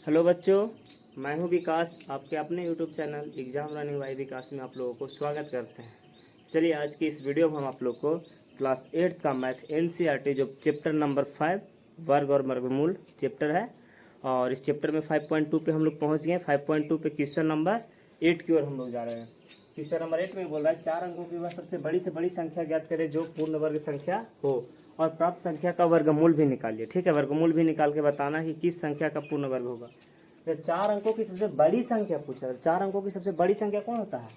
Hello बच्चों, मैं हूं विकास। आपके अपने YouTube channel exam running by Vikas में आप लोगों को स्वागत करते हैं। चलिए आज की इस वीडियो में हम आप लोग को क्लास 8 का मैथ एनसीईआरटी जो चैप्टर नंबर 5 वर्ग और वर्गमूल चैप्टर है, और इस चैप्टर में 5.2 पे हम लोग पहुंच गए। 5.2 पे क्वेश्चन नंबर 8 की ओर हम लोग जा रहे हैं। क्वेश्चन नंबर 8 में बोल रहा है 4 अंकों की वह सबसे बड़ी से बड़ी संख्या ज्ञात करें जो पूर्ण वर्ग संख्या हो, और प्राप्त संख्या का वर्गमूल भी निकालिए। ठीक है, वर्गमूल भी निकाल के बताना है कि किस संख्या का पूर्ण वर्ग होगा। तो 4 अंकों की सबसे बड़ी संख्या पूछा है। 4 अंकों की सबसे बड़ी संख्या कौन होता है?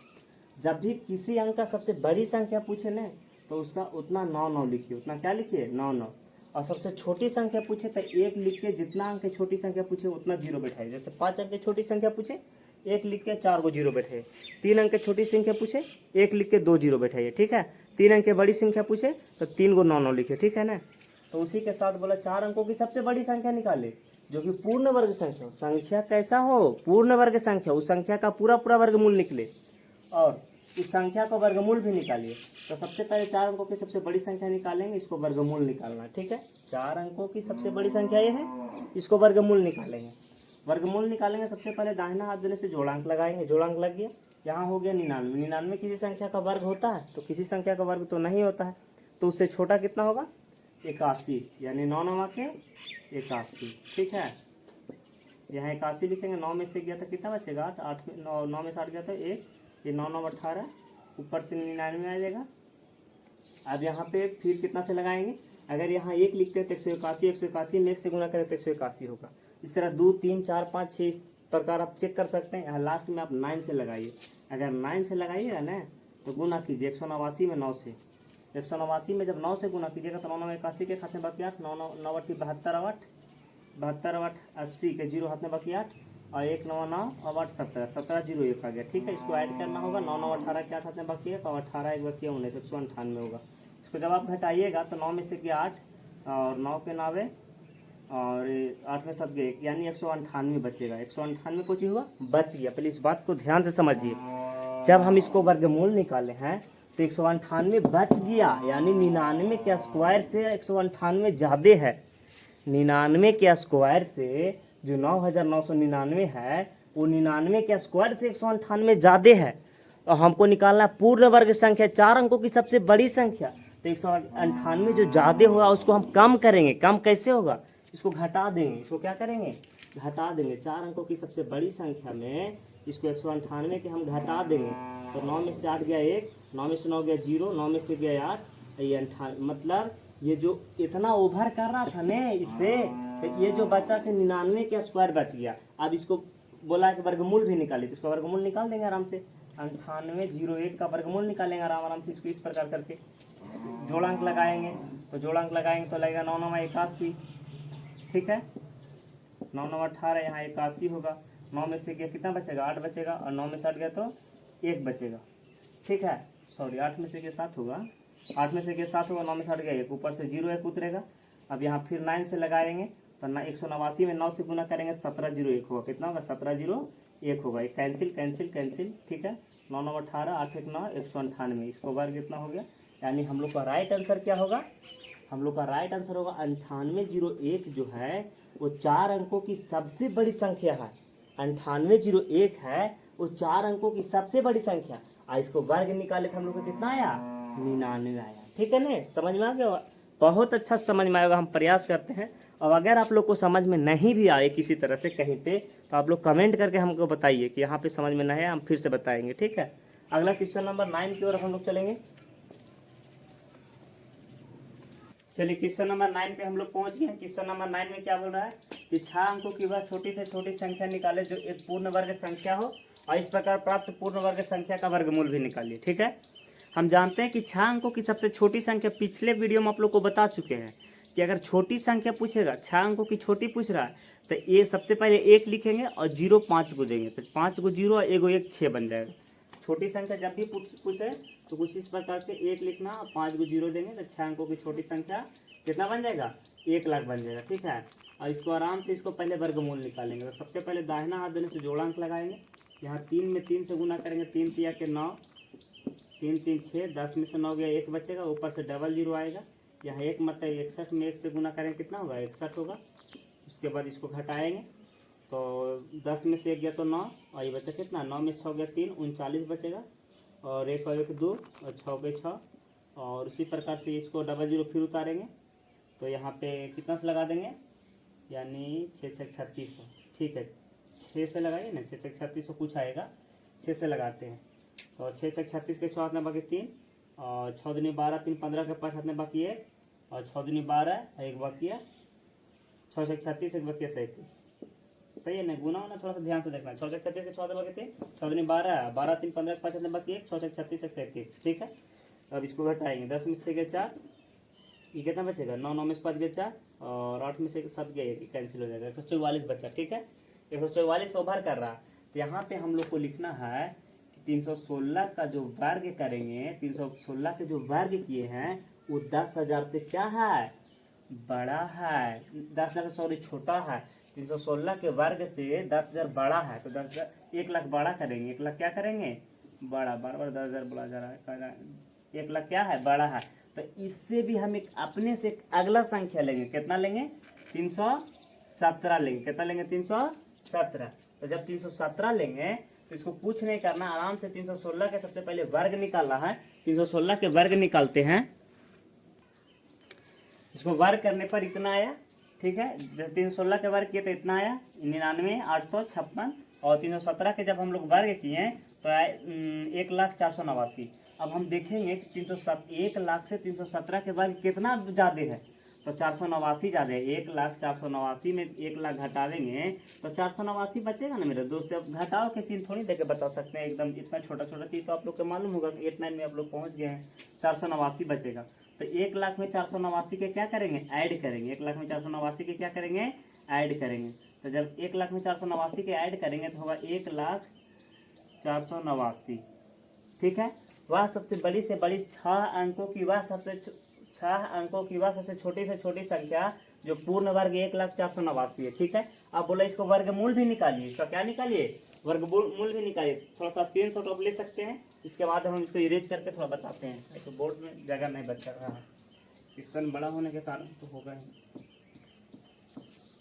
जब भी किसी अंक का सबसे बड़ी संख्या पूछे ना, तो उसका उतना 9 लिखिए। उतना क्या लिखिए? 9। और सबसे छोटी संख्या पूछे तो 1 लिख के, जितना अंक की छोटी संख्या पूछे उतना 0 बैठाइए। जैसे 5 अंक की छोटी संख्या पूछे 1 लिख के 4 को 0 बैठाइए। 3 अंक की छोटी संख्या पूछे 1 लिख के 2 0 बैठाइए। ठीक है, 3 अंक की बड़ी संख्या पूछे तो 3 को 9 लिखिए। ठीक है ना। तो उसी के साथ बोला 4 अंकों की सबसे बड़ी संख्या निकाले जो कि पूर्ण वर्ग संख्या हो। संख्या कैसा हो? पूर्ण वर्ग संख्या। उस संख्या का पूरा पूरा वर्गमूल निकले, और इस संख्या को वर्गमूल भी निकालिए। तो सबसे पहले 4 अंकों की सबसे बड़ी संख्या निकालेंगे, इसको वर्गमूल निकालना। ठीक है, 4 अंकों की सबसे बड़ी संख्या ये है, इसको वर्गमूल निकालेंगे। वर्गमूल निकालेंगे, सबसे पहले दाहिना हाथ देने से जोड़ांक लगाएंगे। जोड़ांक लग गया, यहाँ हो गया 99। 99 किसी संख्या का वर्ग होता है? तो किसी संख्या का वर्ग तो नहीं होता है। तो उससे छोटा कितना होगा? 81, यानी 9 9 के 81। ठीक है, यहाँ 81 लिखेंगे। 9 में से गया तो कितना बचेगा? 8। 8 में 9 में से 8 गया तो 1, ये 9 9 18, ऊपर से 99 आ जाएगा। अब यहाँ पे फिर कितना से लगाएंगे? अगर यहाँ 1 लिखते हैं तो 181, 181 में 1 से गुना करें तो 181 होगा। इस तरह 2 3 4 5 6 इस प्रकार आप चेक कर सकते हैं। यहाँ लास्ट में आप 9 से लगाइए। अगर 9 से लगाइएगा ना तो गुना कीजिए 189 में 9 से। 189 में जब 9 से गुना कीजिएगा तो 9 9 81 के खाते में बाकी 8, 9 9 9 8 72 8, 72 8 80 के 0 हाथ में बाकी 8, और 1 9 9 और 8 17, 17 0 1 आ गया। ठीक है, इसको ऐड करना होगा। 9 9 18 के 8 हाथ में बाकी 1, और 18 1 बाकी 19, 198 होगा। इसको जब आप घटाइएगा तो 9 में से गया 8, और 9 के 9, और 8 में सब गए, यानी 198 बचेगा। 198 कुछ ही हुआ, बच गया। पहले इस बात को ध्यान से समझिए। जब हम इसको वर्गमूल निकाले हैं तो 198 बच गया, यानी 99 के स्क्वायर से 198 ज़्यादा है। 99 के स्क्वायर से जो 9999 है, वो 99 के स्क्वायर से 198 ज़्यादा है। तो हमको निकालना पूर्ण वर्ग संख्या, 4 अंकों की सबसे बड़ी संख्या। तो 198 जो ज़्यादा होगा उसको हम कम करेंगे। कम कैसे होगा? इसको घटा देंगे। इसको क्या करेंगे? घटा देंगे। 4 अंकों की सबसे बड़ी संख्या में इसको 198 के हम घटा देंगे। तो 9 में से 8 गया 1, 9 में से 9 गया 0, 9 में से गया 8, ये 98। मतलब ये जो इतना ओवर कर रहा था ना इससे, तो ये जो बच्चा से 99 के स्क्वायर बच गया। अब इसको बोला कि वर्गमूल भी निकालिए, तो इसका वर्गमूल निकाल देंगे आराम से। 9801 का वर्गमूल निकालेंगे आराम से। इसको इस प्रकार करके जोड़ांक लगाएंगे। तो जोड़ांक लगाएंगे तो लगेगा 9 9 81। ठीक है, 9 9 18, यहाँ 81 होगा। 9 में से गया कितना बचेगा? 8 बचेगा, और 9 में से 8 गया तो 1 बचेगा। ठीक है, सॉरी 8 में से गया 7 होगा। 8 में से गया 7 होगा, 9 में से 8 गया 1, ऊपर से 0 1 उतरेगा। अब यहाँ फिर 9 से लगाएंगे तो 189 में 9 से गुना करेंगे तो 17 0 1 होगा। कितना होगा? 17 0 1 होगा। एक कैंसिल कैंसिल कैंसिल। ठीक है, 9 9 18, 8 1 9, 198। इसको वर्ग कितना हो गया? यानी हम लोग का राइट आंसर क्या होगा? हम लोग का राइट आंसर होगा 9801 जो है वो 4 अंकों की सबसे बड़ी संख्या है। 9801 है वो 4 अंकों की सबसे बड़ी संख्या। इसको वर्ग निकाले तो हम लोग को कितना आया? 99 आया। ठीक है ना, समझ में आ गया? बहुत अच्छा समझ में आएगा। हम प्रयास करते हैं। और अगर आप लोग को समझ में नहीं भी आए किसी तरह से कहीं पे, तो आप लोग कमेंट करके हमको बताइए कि यहाँ पे समझ में नहीं है, हम फिर से बताएंगे। ठीक है, अगला क्वेश्चन नंबर 9 की ओर हम लोग चलेंगे। चलिए क्वेश्चन नंबर 9 पे हम लोग पहुंच गए हैं। क्वेश्चन नंबर 9 में क्या बोल रहा है कि 6 अंकों की वह छोटी से छोटी संख्या निकाले जो एक पूर्ण वर्ग संख्या हो, और इस प्रकार प्राप्त पूर्ण वर्ग संख्या का वर्गमूल भी निकालिए। ठीक है, हम जानते हैं कि 6 अंकों की सबसे छोटी संख्या पिछले वीडियो में आप लोग को बता चुके हैं कि अगर छोटी संख्या पूछेगा, 6 अंकों की छोटी पूछ रहा है, तो ये सबसे पहले 1 लिखेंगे और 0 5 को देंगे। तो 5 को 0 और 1 को 1 6 बन जाएगा। छोटी संख्या जब भी पूछे तो कुछ इस प्रकार से 1 लिखना और 5 को 0 देंगे, तो 6 अंकों की छोटी संख्या कितना बन जाएगा? 1 लाख बन जाएगा। ठीक है, और इसको आराम से इसको पहले वर्गमूल निकालेंगे। तो सबसे पहले दाहिना हाथ देने से जोड़ांक लगाएंगे। यहाँ 3 में 3 से गुना करेंगे, 3 3 के 9, 3 3 6, 10 में से 9 गया 1 बचेगा, ऊपर से डबल 0 आएगा। यहाँ 1 मतलब 61 में 1 से गुना करेंगे कितना होगा? 61 होगा। उसके बाद इसको घटाएंगे तो 10 में से 1 गया तो 9, और ये बचा कितना, 9 में 6 गया 3, 39 बचेगा, और 1 और 1 2, और 6 के 6, और उसी प्रकार से इसको डबल जीरो फिर उतारेंगे तो यहाँ पे कितना से लगा देंगे, यानी 6 6 3600। ठीक है, 6 से लगाइए ना, 6 6 3600 कुछ आएगा, 6 से लगाते हैं। तो 6 6 36 के 6 हाथ में बाकी 3, और 6 दूनी 12, 3 15 के 5 हाथ में बाकी 1, और 6 दूनी 12, एक बाकी है 6 6 36, एक बाकी 37। सही है ना, गुना होना थोड़ा सा ध्यान से देखना। 6 6 36 के 6 हाथ में बाकी 3, 6 दूनी 12, 12 3 15 के 5 हाथ में बाकी 1, 6 6 36 एक 37। ठीक है, अब इसको घटाएंगे। 10 में से गया 4, ये कितना बचेगा, 9 9 में से 5 गया 4, और 8 में से 7 गया 1, कैंसिल हो जाएगा, 144 बचा। ठीक है, 144 ओवर कर रहा। तो यहाँ पे हम लोग को लिखना है कि 316 का जो वर्ग करेंगे, 316 के जो वर्ग किए हैं वो 10,000 से क्या है, बड़ा है। 10,000 सॉरी छोटा है। 316 के वर्ग से 10,000 बड़ा है, तो 10,000 1 लाख बड़ा करेंगे। 1 लाख क्या करेंगे, बड़ा। बार बार 10,000 बोला जा रहा है, 1 लाख क्या है, बड़ा है। तो इससे भी हम एक अपने से एक अगला संख्या लेंगे। कितना लेंगे, 317 लेंगे। कितना लेंगे, 317। तो जब 317 लेंगे तो इसको कुछ नहीं करना, आराम से 316 के सबसे पहले वर्ग निकालना है। 316 के वर्ग निकालते हैं, इसको वर्ग करने पर इतना आया। ठीक है, जैसे 316 के वर्ग किए तो इतना आया 99,856, और 317 के जब हम लोग वर्ग किए तो आए 1,04,89। अब हम देखेंगे कि 1 लाख से 317 के वर्ग कितना ज़्यादा है, तो 489 ज़्यादा है। 1,04,89 में 1 लाख घटावेंगे तो 489 बचेगा ना मेरे दोस्त। अब घटाओ के चिन्ह थोड़ी देके बता सकते हैं, एकदम इतना छोटा छोटा चीज़ तो आप लोग को मालूम होगा कि 8 9 में आप लोग पहुँच गए हैं। 489 बचेगा, तो 1 लाख में 489 के क्या करेंगे, ऐड करेंगे। 1 लाख में 489 के क्या करेंगे, ऐड करेंगे। तो जब 1 लाख में 489 के ऐड करेंगे तो होगा 1,04,89। ठीक है, वह सबसे बड़ी से बड़ी 6 अंकों की वह सबसे छोटी से छोटी संख्या जो पूर्ण वर्ग 1,04,89 है। ठीक है, अब बोला इसको वर्गमूल भी निकालिए। इसका क्या निकालिए, वर्गमूल भी निकालिए। थोड़ा सा स्क्रीनशॉट आप ले सकते हैं, इसके बाद हम इसको इरेज करके थोड़ा बताते हैं। तो बोर्ड में जगह नहीं बच रहा है, क्वेश्चन बड़ा होने के कारण तो होगा ही।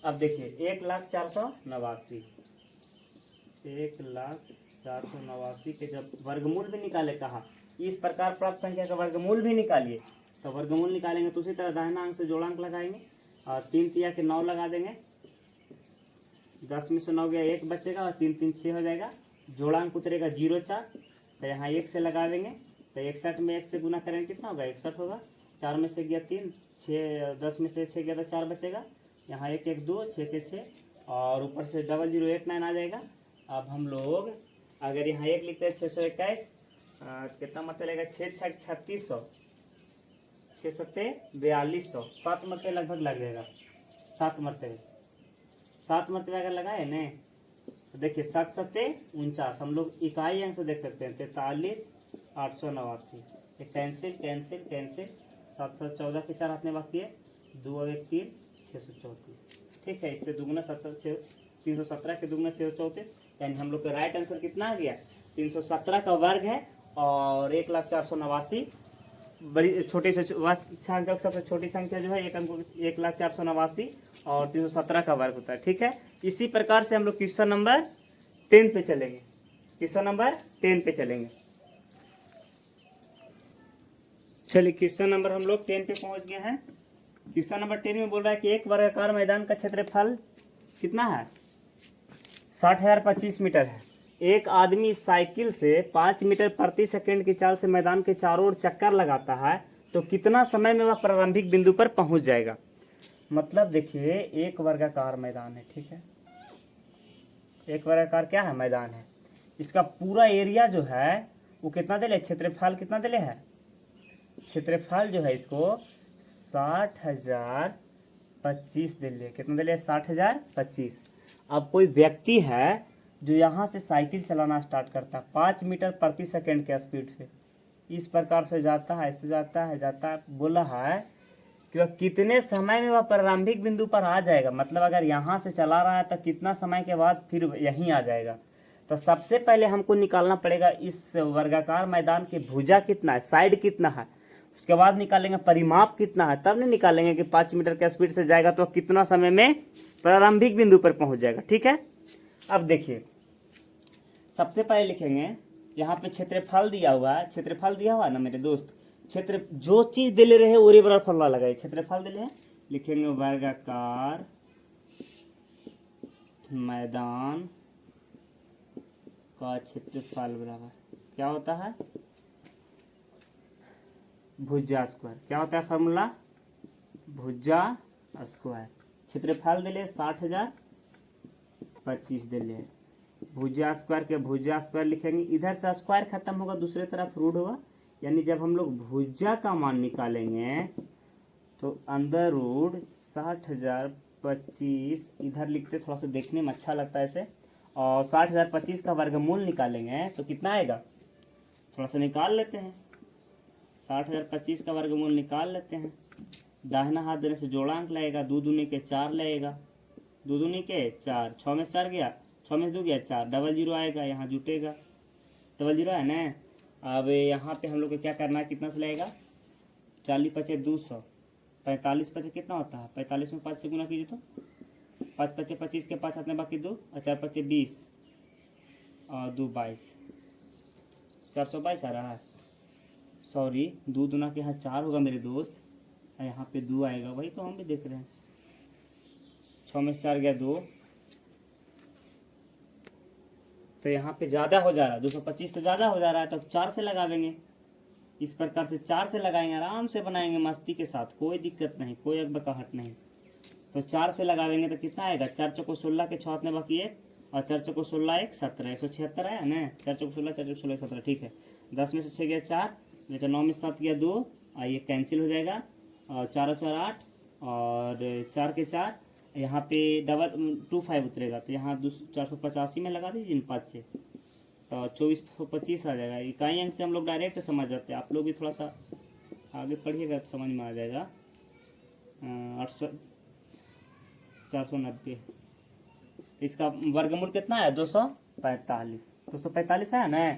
अब देखिए 1,04,89, 1,04,89 के जब वर्गमूल भी निकाले, कहा इस प्रकार प्राप्त संख्या का वर्गमूल भी निकालिए। तो वर्गमूल निकालेंगे तो उसी तरह दाहिना अंक से जोड़ांक लगाएंगे, और 3 तिया के 9 लगा देंगे। 10 में से 9 गया 1 बचेगा, और 3 3 6 हो जाएगा। जोड़ांक उतरेगा 0 4, तो यहाँ 1 से लगावेंगे तो 61 में 1 से गुना करेंगे कितना होगा, 61 होगा। 4 में से गया 3, 6 10 में से 6 गया तो 4 बचेगा। यहाँ 1 1 2, 6 के 6, और ऊपर से 0089 आ जाएगा। अब हम लोग अगर यहाँ 1 लिखते हैं 621, कितना मतलब लगेगा, 6 6 3600, 6 7 4200, 7 मरतबे लगभग लग जाएगा। 7 मरतबे अगर लगाए न तो देखिए 7 7 49, हम लोग इकाई अंक से देख सकते हैं 43,889। कैंसिल कैंसिल कैंसिल, 7 7 14 के 4 हाथ में बाकी है, 2 और 1 3, 634। ठीक है, इससे दुगुना 317 के दुगुना 634, यानी हम लोग का राइट आंसर कितना आ गया, 317 का वर्ग है। और 1,04,89 बड़ी छोटी से अंक सबसे छोटी संख्या जो है 1,04,89 और 317 का वर्ग होता है। ठीक है, इसी प्रकार से हम लोग क्वेश्चन नंबर 10 पे चलेंगे। क्वेश्चन नंबर 10 पे चलेंगे। चलिए क्वेश्चन नंबर हम लोग 10 पे पहुंच गए हैं। क्वेश्चन नंबर 10 में बोल रहा है कि एक वर्गाकार मैदान का क्षेत्रफल कितना है, 60,025 मीटर है। एक आदमी साइकिल से 5 मीटर प्रति सेकंड की चाल से मैदान के चारों ओर चक्कर लगाता है तो कितना समय में वह प्रारंभिक बिंदु पर पहुंच जाएगा। मतलब देखिए एक वर्गाकार मैदान है। ठीक है, एक वर्गाकार क्या है, मैदान है। इसका पूरा एरिया जो है वो कितना दिले, क्षेत्रफल कितना दिले है, क्षेत्रफल जो है इसको 60,025 दिले। कितना दिले, 60,025। अब कोई व्यक्ति है जो यहाँ से साइकिल चलाना स्टार्ट करता है 5 मीटर प्रति सेकंड के स्पीड से, इस प्रकार से जाता है, ऐसे जाता है, बोला है कि वह कितने समय में वह प्रारंभिक बिंदु पर आ जाएगा। मतलब अगर यहाँ से चला रहा है तो कितना समय के बाद फिर यहीं आ जाएगा। तो सबसे पहले हमको निकालना पड़ेगा इस वर्गाकार मैदान की भुजा कितना है, साइड कितना है, उसके बाद निकालेंगे परिमाप कितना है, तब नहीं निकालेंगे कि 5 मीटर के स्पीड से जाएगा तो कितना समय में प्रारंभिक बिंदु पर पहुंच जाएगा। ठीक है, अब देखिए सबसे पहले लिखेंगे यहाँ पे क्षेत्रफल दिया हुआ है, क्षेत्रफल दिया हुआ है ना मेरे दोस्त, क्षेत्र जो चीज दे ले रहे हैं उसी बराबर फॉर्मूला लगाइए। क्षेत्रफल दे ले लिखेंगे वर्गाकार मैदान का क्षेत्रफल बराबर क्या होता है, भुजा स्क्वायर। क्या होता है फार्मूला, भुजा स्क्वायर। क्षेत्रफल दे ले 60,000, 25 दे ले, भुजा स्क्वायर के भुजा स्क्वायर लिखेंगे। इधर से स्क्वायर खत्म होगा, दूसरे तरफ रूट होगा, यानी जब हम लोग भुजा का मान निकालेंगे तो अंदर रूट 60,000 25 इधर लिखते, थोड़ा सा देखने में अच्छा लगता है ऐसे, और 60,000 25 का वर्गमूल निकालेंगे तो कितना आएगा, थोड़ा सा निकाल लेते हैं। 60,000 25 का वर्गमूल निकाल लेते हैं। दाहिना हाथ देने से जोड़ांक लगेगा, 2 दूनी के 4 लगेगा, 2 दूनी के 4, 6 में 4 गया, 6 में 2 गया 4, डबल जीरो आएगा, यहाँ जुटेगा, डबल जीरो है ना। अब यहाँ पे हम लोग को क्या करना है, कितना से लगेगा, 40 पचे 200, 45 पचे कितना होता है, 45 में 5 से गुना कीजिए तो 5 पचे 25 के 5 हाथ में बाकी 2 और 4 पचे 20 और 2 22, 422 आ रहा है। सॉरी 2 दूना के यहाँ 4 होगा मेरे दोस्त, यहाँ पे 2 आएगा, वही तो हम भी देख रहे हैं। 6 में 4 गया 2, तो यहाँ पे ज़्यादा हो जा रहा है, 225 तो ज़्यादा हो जा रहा है, तो 4 से लगावेंगे। इस प्रकार से 4 से लगाएंगे, आराम से बनाएंगे मस्ती के साथ, कोई दिक्कत नहीं, कोई अकबकाहट नहीं। तो 4 से लगावेंगे तो कितना आएगा, 4 चौको 16 के 6 हाथ में बाकी 1 और 4 चौको 16 1 17, 176 आया ना, 4 चौको 16 4 चौको 16 17, ठीक है। 10 में से 6 गया 4, नहीं तो 9 में 7 गया 2 और ये कैंसिल हो जाएगा, और 4 और 4 8 और 4 के 4, यहाँ पे डबल 25 उतरेगा, तो यहाँ 485 में लगा दीजिए 5 से, तो 2425 आ जाएगा। इकाई अंक से हम लोग डायरेक्ट समझ जाते हैं, आप लोग भी थोड़ा सा आगे पढ़िएगा तो समझ में आ जाएगा। 490, तो इसका वर्गमूल कितना है, 245, 245 है ना।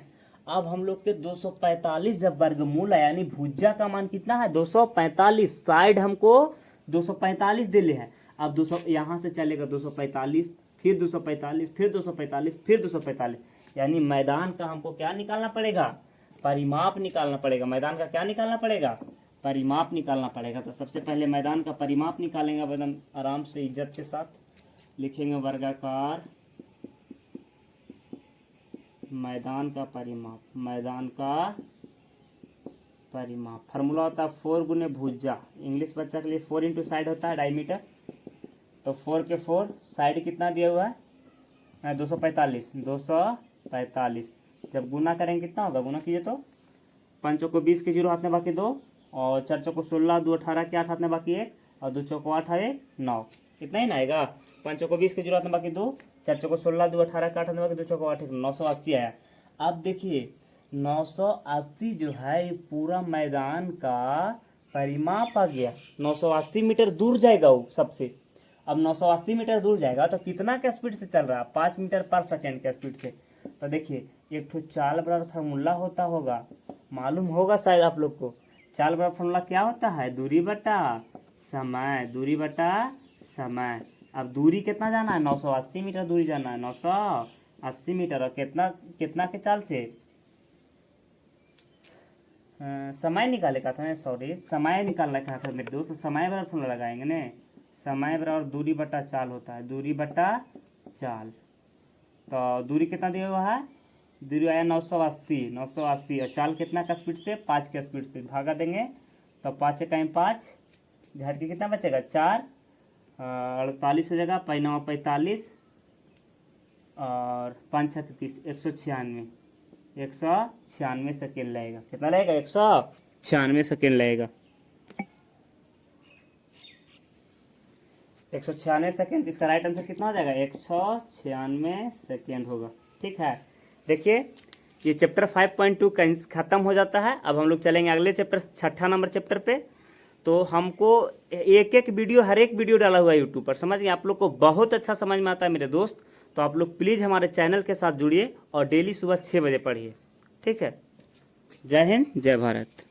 अब हम लोग के 245 जब वर्गमूल है, यानी भुजा का मान कितना है, 245, साइड हमको 245 दे ले है। अब 200 यहाँ से चलेगा 245, फिर 245, फिर 245, फिर 245, यानी मैदान का हमको क्या निकालना पड़ेगा, परिमाप निकालना पड़ेगा। मैदान का क्या निकालना पड़ेगा, परिमाप निकालना पड़ेगा। तो सबसे पहले मैदान का परिमाप निकालेंगे, एकदम आराम से इज्जत के साथ लिखेंगे वर्गाकार मैदान का परिमाप। मैदान का परिमाप फार्मूला होता है 4 गुने भुजा, इंग्लिश बच्चा के लिए 4 इंटू साइड होता है डायमीटर, तो 4 के 4, साइड कितना दिया हुआ है 245, 245 जब गुना करेंगे कितना होगा, गुना कीजिए तो 5 को 20 के 0 हाथ में बाकी 2 और 4 चौको 16, 2 18 के 8 हाथ में बाकी 1 और 2 चौको 8 है 9, इतना ही ना आएगा। 5 को 20 के 0 हाथ में बाकी 2, 4 चौको 16, 2 18 के 8 हाथ में बाकी 2 चौको 8, 980 आया। अब देखिए 980 जो है ये पूरा मैदान का परिमाप आ गया। 980 मीटर दूर जाएगा वो सबसे। अब 980 मीटर दूर जाएगा तो कितना के स्पीड से चल रहा है, 5 मीटर पर सेकेंड के स्पीड से। तो देखिए एक तो चाल बराबर फार्मूला होता होगा, मालूम होगा शायद आप लोग को। चाल बराबर फार्मूला क्या होता है, दूरी बटा समय, दूरी बटा समय। अब दूरी कितना जाना है, 980 मीटर दूरी जाना है, 980 मीटर। और कितना कितना के चाल से समय निकाले का था, सॉरी समय निकालना का था मेरे दोस्त। समय बराबर फार्मूला लगाएंगे ना, समय बराबर दूरी बटा चाल होता है, दूरी बटा चाल। तो दूरी कितना दिया हुआ है, दूरी आया 980, 980 और चाल कितना का स्पीड से, 5 के स्पीड से। भागा देंगे तो 5 का 5, झट के कितना बचेगा 4, 48 हो जाएगा, 5 9 45 और 5 6 30, 196, 196 सेकेंड लगेगा। कितना लगेगा, 196 सेकेंड लगेगा, 196 सेकेंड। इसका राइट आंसर कितना हो जाएगा, 196 सेकेंड होगा। ठीक है, देखिए ये चैप्टर 5.2 खत्म हो जाता है। अब हम लोग चलेंगे अगले चैप्टर, 6ठा नंबर चैप्टर पे। तो हमको एक एक वीडियो, हर एक वीडियो डाला हुआ है यूट्यूब पर, समझ गए। आप लोग को बहुत अच्छा समझ में आता है मेरे दोस्त। तो आप लोग प्लीज़ हमारे चैनल के साथ जुड़िए और डेली सुबह 6 बजे पढ़िए। ठीक है, जय हिंद, जय भारत।